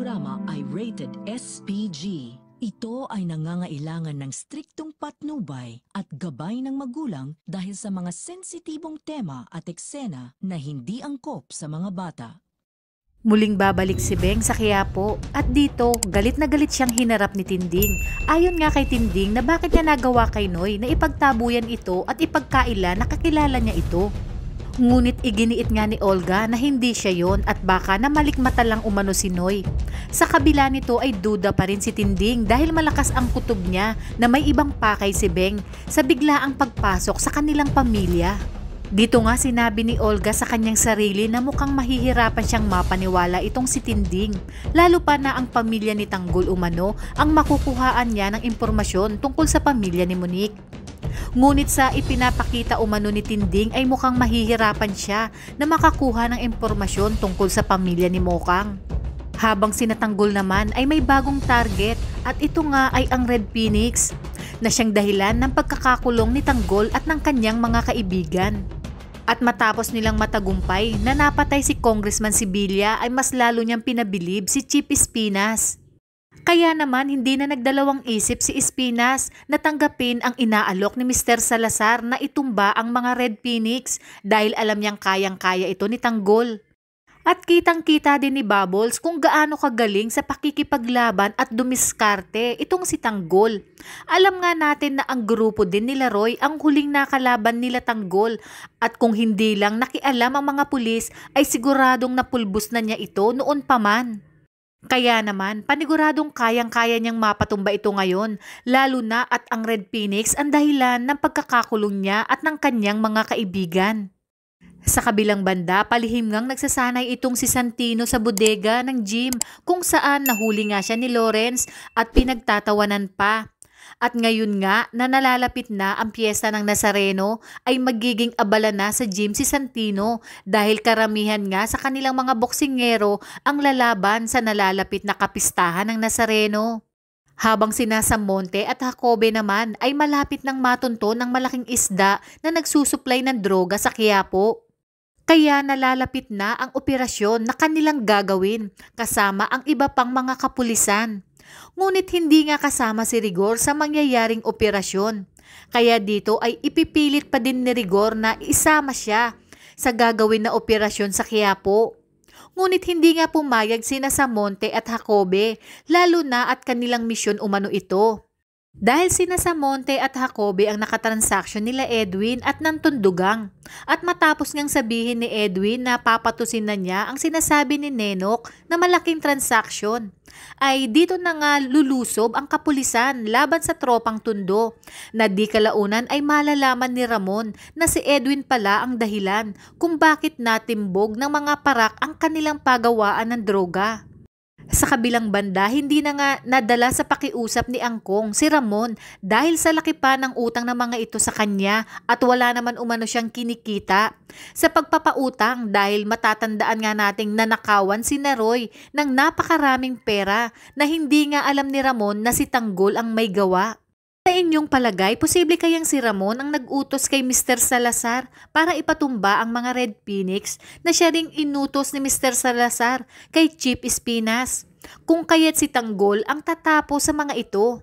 programa ay rated SPG. Ito ay nangangailangan ng striktong patnubay at gabay ng magulang dahil sa mga sensitibong tema at eksena na hindi angkop sa mga bata. Muling babalik si Beng sa Quiapo at dito galit na galit siyang hinarap ni Tinding. Ayon nga kay Tinding na bakit niya nagawa kay Noy na ipagtabuyan ito at ipagkaila na kakilala niya ito. Ngunit iginiit nga ni Olga na hindi siya yon at baka na malikmata lang umano si Noy. Sa kabila nito ay duda pa rin si Tinding dahil malakas ang kutob niya na may ibang pakay si Beng sa biglaang pagpasok sa kanilang pamilya. Dito nga sinabi ni Olga sa kanyang sarili na mukhang mahihirapan siyang mapaniwala itong si Tinding, lalo pa na ang pamilya ni Tanggol umano ang makukuhaan niya ng impormasyon tungkol sa pamilya ni Monique. Ngunit sa ipinapakita umano ni Tinding ay mukhang mahihirapan siya na makakuha ng impormasyon tungkol sa pamilya ni Mokang. Habang si Tanggol naman ay may bagong target at ito nga ay ang Red Phoenix na siyang dahilan ng pagkakakulong ni Tanggol at ng kanyang mga kaibigan. At matapos nilang matagumpay na napatay si Congressman Sibilya ay mas lalo niyang pinabilib si Chief Espinas. Kaya naman hindi na nagdalawang isip si Espinas na tanggapin ang inaalok ni Mr. Salazar na itumba ang mga Red Phoenix dahil alam niyang kayang-kaya ito ni Tanggol. At kitang-kita din ni Bubbles kung gaano kagaling sa pakikipaglaban at dumiskarte itong si Tanggol. Alam nga natin na ang grupo din nila Roy ang huling nakalaban nila Tanggol at kung hindi lang nakialam ang mga pulis ay siguradong napulbos na niya ito noon pa man. Kaya naman paniguradong kayang-kaya niyang mapatumba ito ngayon lalo na at ang Red Phoenix ang dahilan ng pagkakakulong niya at ng kanyang mga kaibigan. Sa kabilang banda, palihim ngang nagsasanay itong si Santino sa bodega ng gym kung saan nahuli nga siya ni Lawrence at pinagtatawanan pa. At ngayon nga na nalalapit na ang piyesta ng Nazareno ay magiging abala na sa gym si Santino dahil karamihan nga sa kanilang mga boksingero ang lalaban sa nalalapit na kapistahan ng Nazareno. Habang sina Samonte at Jacobe naman ay malapit ng matunto ng malaking isda na nagsusuplay ng droga sa Quiapo. Kaya nalalapit na ang operasyon na kanilang gagawin kasama ang iba pang mga kapulisan. Ngunit hindi nga kasama si Rigor sa mangyayaring operasyon. Kaya dito ay ipipilit pa din ni Rigor na isama siya sa gagawin na operasyon sa Quiapo. Ngunit hindi nga pumayag sina Samonte at Jacobe, lalo na at kanilang misyon umano ito. Dahil sina Samonte at Jacobe ang nakatransaksyon nila Edwin at ng Tundugang. At matapos ngang sabihin ni Edwin na papatusin na niya ang sinasabi ni Nenok na malaking transaksyon, ay dito na nga lulusob ang kapulisan laban sa tropang Tundo na di kalaunan ay malalaman ni Ramon na si Edwin pala ang dahilan kung bakit natimbog ng mga parak ang kanilang pagawaan ng droga. Sa kabilang banda, hindi na nga nadala sa pakiusap ni Angkong si Ramon dahil sa laki pa ng utang ng mga ito sa kanya at wala naman umano siyang kinikita sa pagpapautang dahil matatandaan nga nating nanakawan si Naroy ng napakaraming pera na hindi nga alam ni Ramon na si Tanggol ang may gawa. Sa inyong palagay, posible kayang si Ramon ang nag-utos kay Mr. Salazar para ipatumba ang mga Red Phoenix na siya ring inutos ni Mr. Salazar kay Chief Espinas? Kung kaya't si Tanggol ang tatapos sa mga ito.